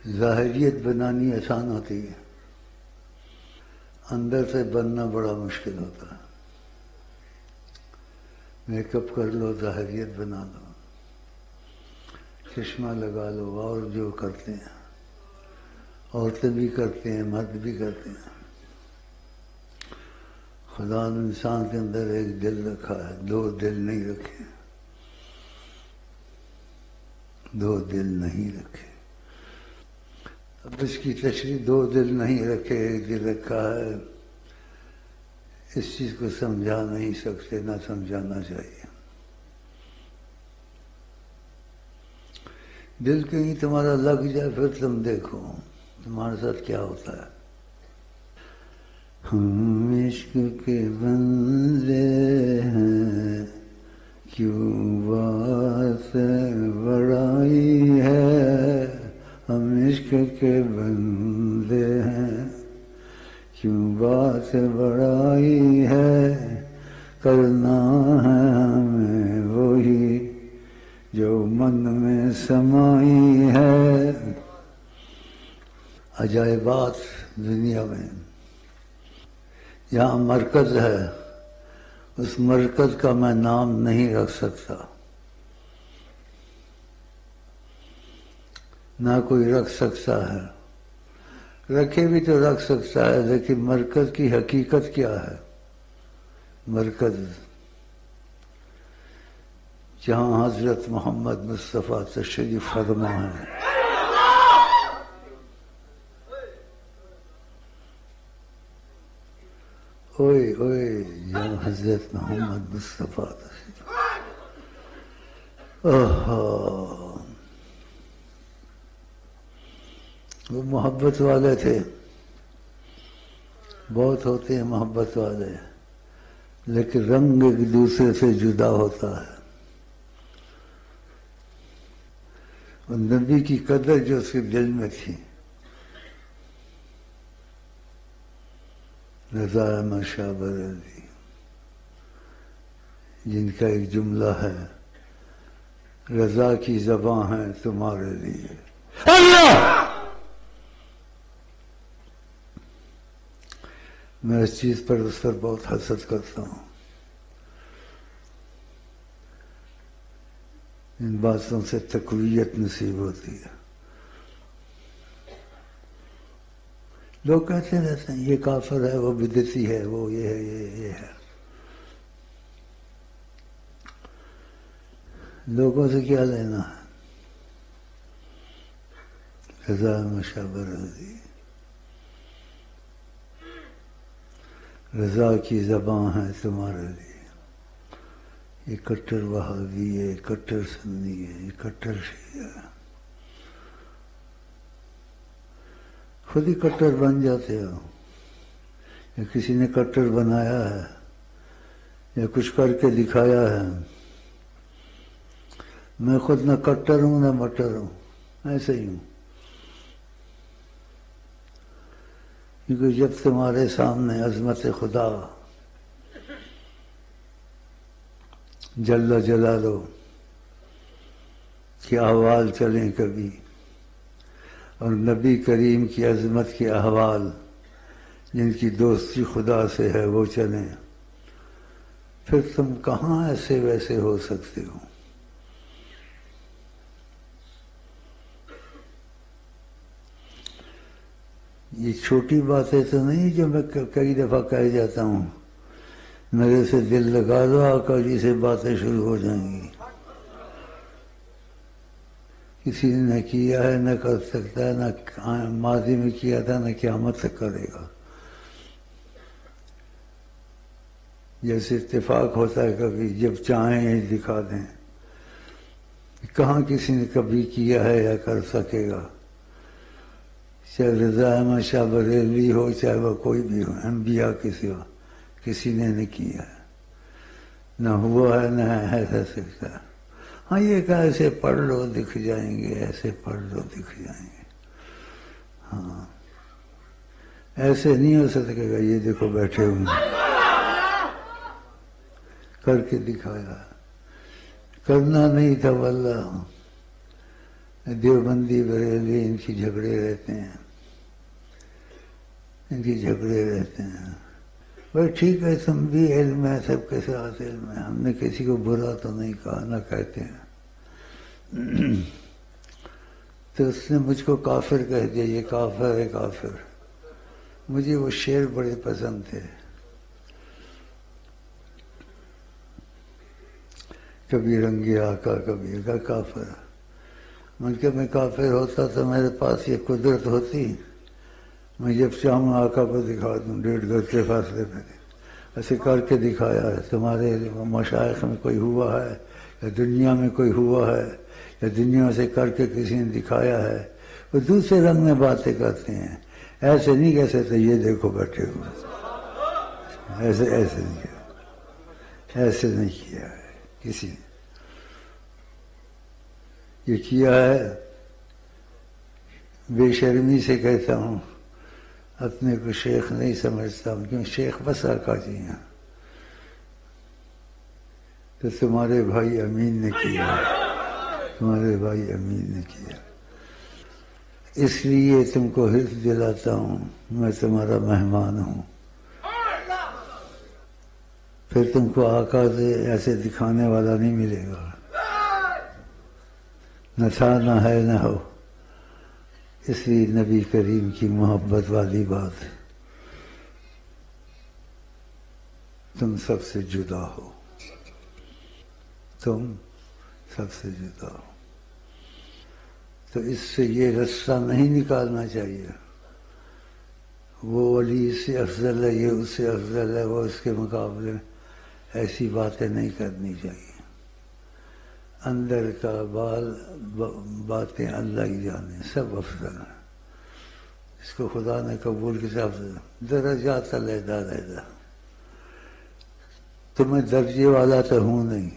ظاہریت بنانی آسان ہوتی ہے، اندر سے بننا بڑا مشکل ہوتا ہے۔ میک اپ کر لو، ظاہریت بنا لو، چشمہ لگا لو، اور جو کرتے ہیں عورتیں بھی کرتے ہیں، مرد بھی کرتے ہیں۔ خدا نے انسان کے اندر ایک دل رکھا ہے، دو دل نہیں رکھے، دو دل نہیں رکھے۔ اب اس کی تشریح دو دل نہیں رکھے ایک دل رکھا ہے، اس چیز کو سمجھا نہیں سکتے، نہ سمجھانا چاہیے۔ دل کہیں تمہارا لگ جائے پھر تم دیکھو تمہارے ساتھ کیا ہوتا ہے۔ ہم عشق کے بندے ہیں، کیوں بات بڑائی ہے، ہم عشق کے بندے ہیں، کیوں بات بڑائی ہے، کرنا ہے ہمیں وہی جو من میں سمائی ہے۔ عجائبات دنیا میں جہاں مرکز ہے، اس مرکز کا میں نام نہیں رکھ سکتا، نہ کوئی رکھ سکتا ہے، رکھے بھی تو رکھ سکتا ہے، لیکن مرکز کی حقیقت کیا ہے؟ مرکز جہاں حضرت محمد مصطفیٰ تشریف فرما ہے، اوئے اوئے جہاں حضرت محمد مصطفیٰ تشریف، وہ محبت والے تھے، بہت ہوتے ہیں محبت والے، لیکن رنگ ایک دوسرے سے جدا ہوتا ہے۔ اور نبی کی قدر جو اس کے دل میں تھی، رضا احمد شاہ بریلوی، جن کا ایک جملہ ہے، رضا کی زباں ہے تمہارے لیے اللہ۔ میں اس چیز پر اس پر بہت حسد کرتا ہوں، ان باتوں سے تقویت نصیب ہوتی ہے۔ لوگ کہتے رہتے ہیں یہ کافر ہے، وہ بدعتی ہے، وہ یہ ہے، یہ ہے۔ لوگوں سے کیا لینا ہے؟ رضا احمد شاہ بریلوی، رضا کی زباں ہے تمہارے لیے۔ یہ کٹر وہابی ہے، کٹر سنی ہے، یہ کٹر شیعہ ہے، خود ہی کٹر بن جاتے ہو، یا کسی نے کٹر بنایا ہے، یا کچھ کر کے دکھایا ہے۔ میں خود نہ کٹر ہوں نہ مٹر ہوں، ایسے ہی ہوں، کیونکہ جب تمہارے سامنے عظمت خدا جل جلالہ کے احوال چلیں کبھی، اور نبی کریم کی عظمت کے احوال جن کی دوستی خدا سے ہے وہ چلیں، پھر تم کہاں ایسے ویسے ہو سکتے ہو؟ یہ چھوٹی باتیں تو نہیں جو میں کئی دفعہ کہہ جاتا ہوں، میرے سے دل لگا دو، آقا جی سے باتیں شروع ہو جائیں گی۔ کسی نے نہ کیا ہے، نہ کر سکتا ہے، نہ ماضی میں کیا تھا، نہ قیامت تک کرے گا۔ جیسے اتفاق ہوتا ہے کبھی، جب چاہیں دکھا دیں، کہاں کسی نے کبھی کیا ہے یا کر سکے گا؟ چاہے رضا احمد شاہ بریلوی ہو، چاہے وہ کوئی بھی ہو، انبیاء کے سوا کسی نے نہیں کیا ہے، نہ ہوا ہے، نہ ہے سکتا۔ ہاں یہ کہ ایسے پڑھ لو دکھ جائیں گے، ایسے پڑھ لو دکھ جائیں گے، ہاں ایسے نہیں ہو سکے گا۔ یہ دیکھو بیٹھے ہوئے کر کے دکھایا، کرنا نہیں تھا واللہ، دیوبندی بریلوی ان کی جھگڑے رہتے ہیں، ان کی جھگڑے رہتے ہیں۔ بھائی ٹھیک ہے، تم بھی علم ہے، سب کے ساتھ علم ہے، ہم نے کسی کو برا تو نہیں کہا، نہ کہتے ہیں۔ تو اس نے مجھ کو کافر کہہ دیا، یہ کافر ہے کافر۔ مجھے وہ شعر بڑے پسند تھے، کبھی رنگے آقا کبھی کا کافر۔ میں کافر ہوتا تو میرے پاس یہ قدرت ہوتی، میں جب چاہوں آقا کو دکھا دوں 1.5 گز کے فاصلے میں۔ ایسے کر کے دکھایا ہے۔ تمہارے مشائخ میں کوئی ہوا ہے یا دنیا میں کوئی ہوا ہے یا دنیا سے کر کے کسی نے دکھایا ہے؟ وہ دوسرے رنگ میں باتیں کرتے ہیں، ایسے نہیں کیسے تو یہ دیکھو بیٹھے ہوئے، ایسے نہیں کیا، ایسے نہیں کیا ہے کسی نے۔ یہ کیا ہے، بے شرمی سے کہتا ہوں، اپنے کو شیخ نہیں سمجھتا ہوں، کیوں شیخ بس آقا جی ہیں۔ تو تمہارے بھائی امین نے کیا، تمہارے بھائی امین نے کیا، اس لیے تم کو حفظ دلاتا ہوں، میں تمہارا مہمان ہوں۔ پھر تم کو آقا سے ایسے دکھانے والا نہیں ملے گا، نہ تھا نہ ہے نہ ہو۔ اس لیے نبی کریم کی محبت والی بات، تم سب سے جدا ہو، تم سب سے جدا ہو۔ تو اس سے یہ رستہ نہیں نکالنا چاہیے، وہ ولی اس سے افضل ہے، یہ اس سے افضل ہے، وہ اس کے مقابلے میں، ایسی باتیں نہیں کرنی چاہیے۔ اندر کا باتیں اللہ ہی جانے، سب افضل ہیں۔ اس کو خدا نے قبول کیا، افضل درجات علیحدہ علیحدہ۔ تو میں درجے والا تو ہوں نہیں،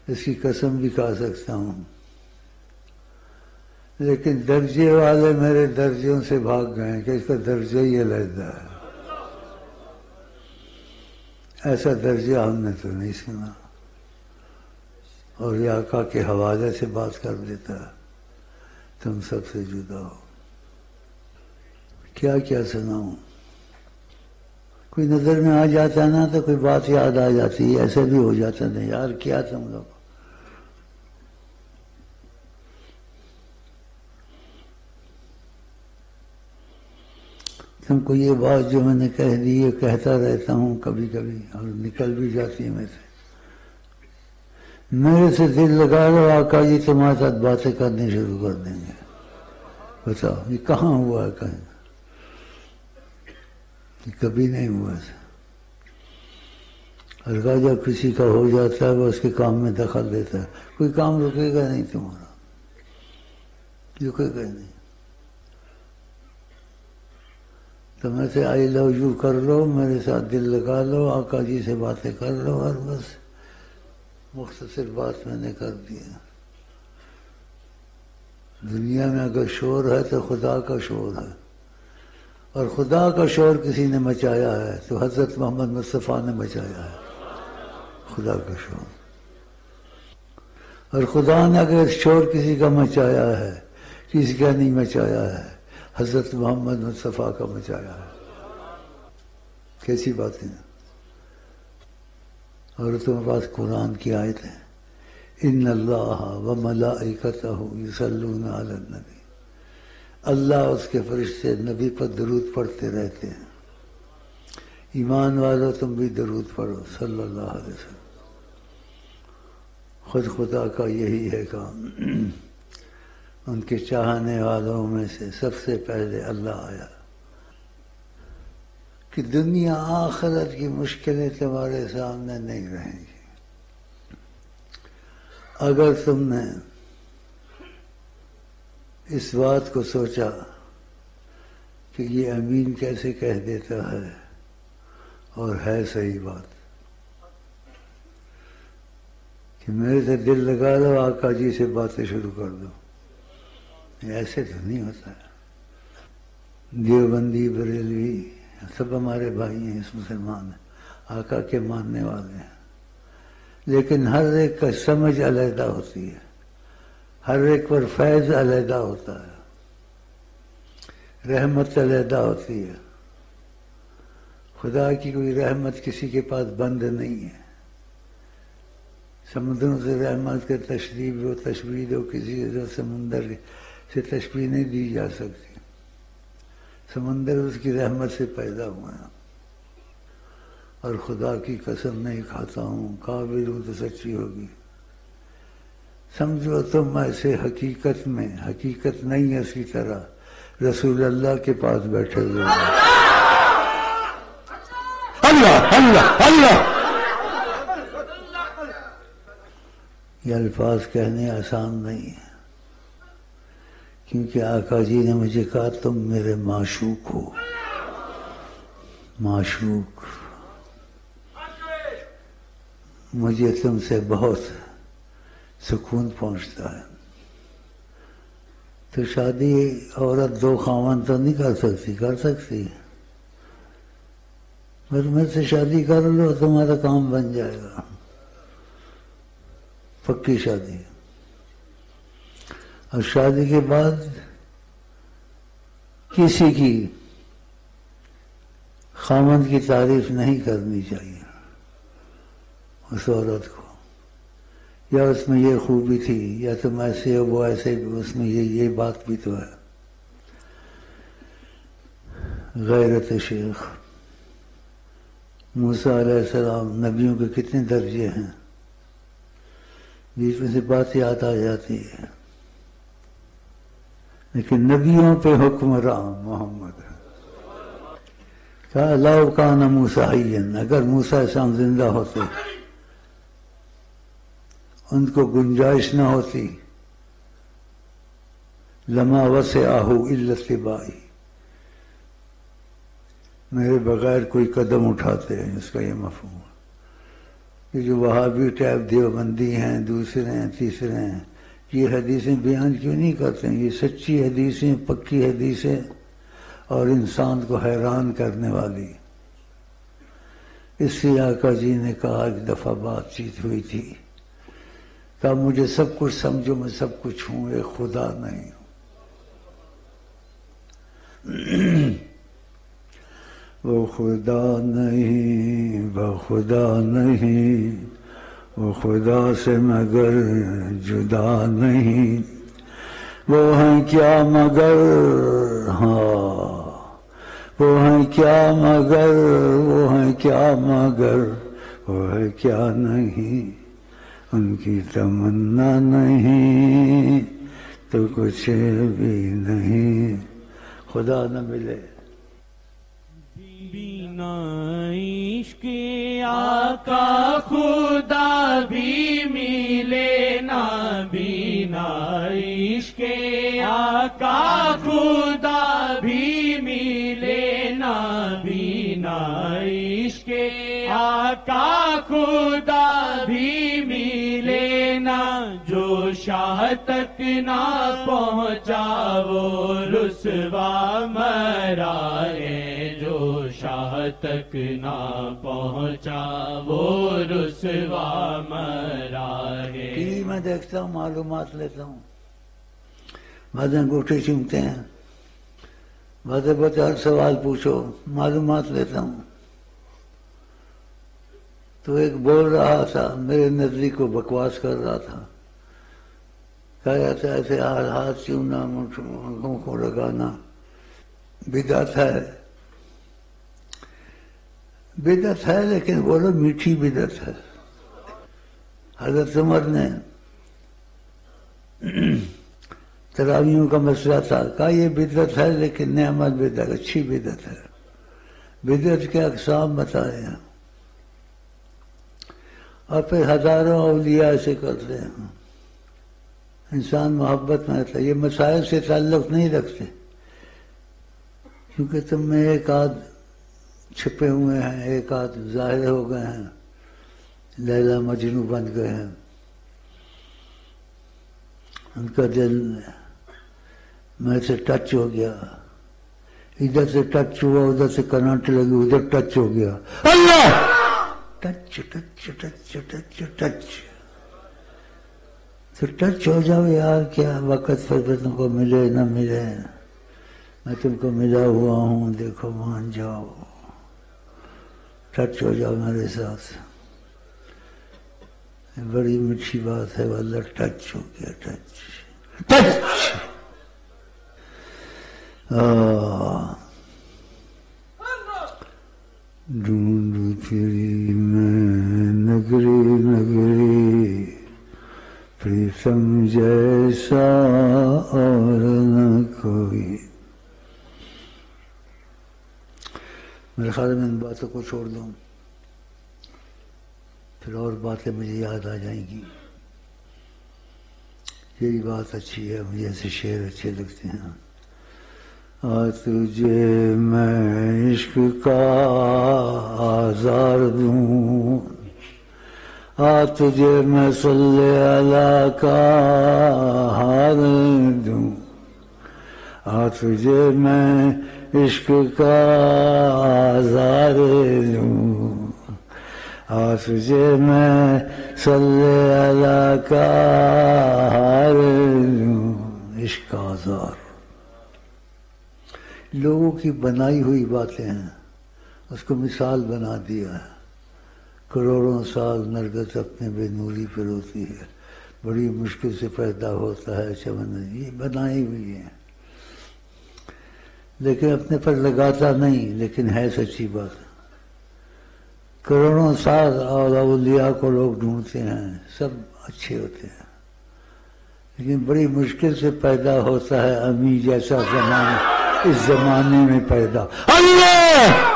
اس کی قسم بھی کھا سکتا ہوں، لیکن درجے والے میرے درجوں سے بھاگ گئے کہ اس کا درجہ ہی علیحدہ ہے۔ ایسا درجہ ہم نے تو نہیں سنا، اور یہ آقا کے حوالے سے بات کر دیتا ہے، تم سب سے جدا ہو۔ کیا کیا سناؤں؟ کوئی نظر میں آ جاتا ہے نا تو کوئی بات یاد آ جاتی ہے، ایسے بھی ہو جاتا ہے، یار کیا تم لوگ، تم کو یہ بات جو میں نے کہہ دی ہے، کہتا رہتا ہوں کبھی کبھی اور نکل بھی جاتی ہے میرے سے دل لگا لو، آقا جی تمہارے ساتھ باتیں کرنی شروع کر دیں گے۔ بتاؤ یہ کہاں ہوا ہے؟ کہیں یہ کبھی نہیں ہوا تھا۔ اور جب کسی کا ہو جاتا ہے وہ اس کے کام میں دخل دیتا ہے، کوئی کام رکے گا نہیں تمہارا، رکے گا نہیں۔ تو میں سے آئی لو یو کر لو، میرے ساتھ دل لگا لو، آقا جی سے باتیں کر لو، اور بس مختصر بات میں نے کر دیا۔ دنیا میں اگر شور ہے تو خدا کا شور ہے، اور خدا کا شور کسی نے مچایا ہے تو حضرت محمد مصطفیٰ نے مچایا ہے، خدا کا شور۔ اور خدا نے اگر شور کسی کا مچایا ہے، کسی کا نہیں مچایا ہے، حضرت محمد مصطفیٰ کا مچایا ہے۔ کیسی باتیں ہیں؟ اور تمہارے پاس قرآن کی آیت ہے، ان اللہ و ملائکتہ یصلون علی النبی، اللہ اس کے فرشتے نبی پر درود پڑھتے رہتے ہیں۔ ایمان والو تم بھی درود پڑھو صلی اللہ علیہ وسلم۔ خود خدا کا یہی ہے کام، ان کے چاہنے والوں میں سے سب سے پہلے اللہ آیا کہ دنیا آخرت کی مشکلیں تمہارے سامنے نہیں رہیں گی اگر تم نے اس بات کو سوچا کہ یہ امین کیسے کہہ دیتا ہے اور ہے صحیح بات، کہ میرے سے دل لگا لو، آقا جی سے باتیں شروع کر دو، ایسے تو نہیں ہوتا ہے۔ دیوبندی بریلوی سب ہمارے بھائی ہیں، اس مسلمان ہیں، آقا کے ماننے والے ہیں، لیکن ہر ایک کا سمجھ علیحدہ ہوتی ہے، ہر ایک پر فیض علیحدہ ہوتا ہے، رحمت علیحدہ ہوتی ہے. خدا کی کوئی رحمت کسی کے پاس بند نہیں ہے. سمندروں سے رحمت کے تشبیہ ہو کسی سے سمندر سے تشبیہ نہیں دی جا سکتی. سمندر اس کی رحمت سے پیدا ہوا ہے. اور خدا کی قسم نہیں کھاتا ہوں، کافر ہوں تو سچی ہوگی. سمجھو تم ایسے حقیقت میں حقیقت نہیں ہے، اسی طرح رسول اللہ کے پاس بیٹھے ہوئے ہیں. اللہ اللہ اللہ. یہ الفاظ کہنے آسان نہیں ہے، کیونکہ آقا جی نے مجھے کہا تم میرے معشوق ہو. معشوق، مجھے تم سے بہت سکون پہنچتا ہے. تو شادی عورت دو خاوند تو نہیں کر سکتی، کر سکتی بس میں سے شادی کر لو تمہارا کام بن جائے گا. پکی شادی. اور شادی کے بعد کسی کی خاوند کی تعریف نہیں کرنی چاہیے اس عورت کو، یا اس میں یہ خوبی تھی، یا تم ایسے ہو وہ ایسے، اس میں یہ بات بھی تو ہے. غیرت شیخ. موسیٰ علیہ السلام، نبیوں کے کتنے درجے ہیں، بیچ میں سے بات یاد آ جاتی ہے، لیکن نبیوں پہ حکمراں محمد ہے. کہا لو کان موسیٰ حیا، اگر موسیٰ السلام زندہ ہوتے، ان کو گنجائش نہ ہوتی، لما وسعہ الا اتباعی، میرے بغیر کوئی قدم اٹھاتے ہیں. اس کا یہ مفہوم ہے. یہ جو وہابی ٹائپ دیوبندی ہیں، دوسرے ہیں، تیسرے ہیں، یہ حدیثیں بیان کیوں نہیں کرتے ہیں؟ یہ سچی حدیثیں، پکی حدیثیں، اور انسان کو حیران کرنے والی. اس سے آقا جی نے کہا، ایک دفعہ بات چیت ہوئی تھی، کہا مجھے سب کچھ سمجھو، میں سب کچھ ہوں، ایک خدا نہیں ہوں. وہ خدا نہیں، وہ خدا نہیں، وہ خدا سے مگر جدا نہیں. وہ ہیں کیا مگر، ہاں وہ ہیں کیا مگر، وہ ہیں کیا مگر، وہ ہے کیا نہیں. ان کی تمنا نہیں تو کچھ بھی نہیں. خدا نہ ملے. بینا عشق آقا خدا بھی ملے نا، بینا عشق آقا خدا بھی ملے نا، بینا عشق آقا خدا بھی ملے نا. جو شاہ تک نہ پہنچا وہ رسوا مرا ہے، جو شاہ تک نہ پہنچا وہ رسوا مرا ہے. میں دیکھتا ہوں، معلومات لیتا ہوں، بعض انگوٹھے چومتے ہیں، بعض بتا سوال پوچھو، معلومات لیتا ہوں. تو ایک بول رہا تھا، میرے نزدیک کو بکواس کر رہا تھا، کہا جاتا ہے ایسے ہاتھ چومنا، آنکھوں کو لگانا بدعت ہے. بدعت ہے لیکن بولو میٹھی بدعت ہے. حضرت عمر نے تراویحوں کا مسئلہ تھا، کہا یہ بدعت ہے لیکن نعمت بدعت، اچھی بدعت ہے. بدعت کے اقسام بتائے ہیں، اور پھر ہزاروں اولیاء ایسے کرتے ہیں. انسان محبت میں رہتا ہے. یہ مسائل سے تعلق نہیں رکھتے، کیونکہ تم میں ایک آدھ چھپے ہوئے ہیں، ایک آدھ ظاہر ہو گئے ہیں، لیلا مجنو بن گئے ہیں. ان کا دل میں سے ٹچ ہو گیا، ادھر سے ٹچ ہوا، ادھر سے کرنٹ لگی، ادھر ٹچ ہو گیا. اللہ touch touch touch touch touch. تو ٹچ ہو جاؤ یار، کیا وقت پر تم کو ملے نہ ملے، میں تم کو ملا ہوا ہوں، دیکھو مان جاؤ، ٹچ ہو جاؤ میرے ساتھ۔ بڑی میٹھی بات ہے واللہ، ٹچ ہو گیا، ٹچ ٹچ۔ ڈھونڈ تیری میں نگری نگری، پریتم جیسا اور نہ کوئی۔ میرے خیال میں ان باتوں کو چھوڑ دوں، پھر اور باتیں مجھے یاد آ جائیں گی۔ یہی بات اچھی ہے، مجھے ایسے شعر اچھے لگتے ہیں۔ تجھے میں عشق کا آزار دوں، تجھے میں صلی اللہ کا ہار دوں، تجھے میں عشق کا آزار دوں، تجھے میں صلی اللہ کا ہار دوں۔ عشق کا آزار لوگوں کی بنائی ہوئی باتیں ہیں، اس کو مثال بنا دیا ہے۔ کروڑوں سال نرگس اپنے بے نوری پہ روتی ہے، بڑی مشکل سے پیدا ہوتا ہے چمن، یہ بنائی ہوئی ہے، لیکن اپنے پر لگاتا نہیں، لیکن ہے سچی بات۔ کروڑوں سال اور اولیاء کو لوگ ڈھونڈتے ہیں، سب اچھے ہوتے ہیں، لیکن بڑی مشکل سے پیدا ہوتا ہے امی جیسا زمانہ، اس زمانے میں پیدا۔ اللہ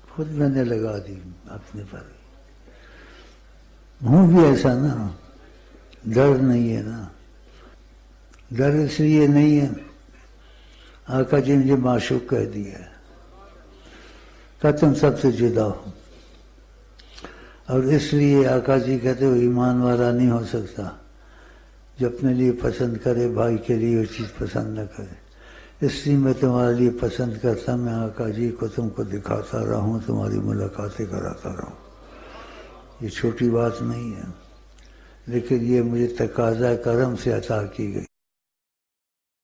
خود میں نے لگا دی اپنے پر، ہوں بھی ایسا نا، ڈر نہیں ہے نا، ڈر اس لیے نہیں ہے، آقا جی نے معشوق کہہ دیا ہے کہ تم سب سے جدا ہو، اور اس لیے آقا جی کہتے ہو ایمان والا نہیں ہو سکتا جو اپنے لیے پسند کرے بھائی کے لیے وہ چیز پسند نہ کرے۔ اس لیے میں تمہارے لیے پسند کرتا، میں آقا جی کو تم کو دکھاتا رہا ہوں، تمہاری ملاقاتیں کراتا رہا ہوں۔ یہ چھوٹی بات نہیں ہے، لیکن یہ مجھے تقاضا کرم سے عطا کی گئی۔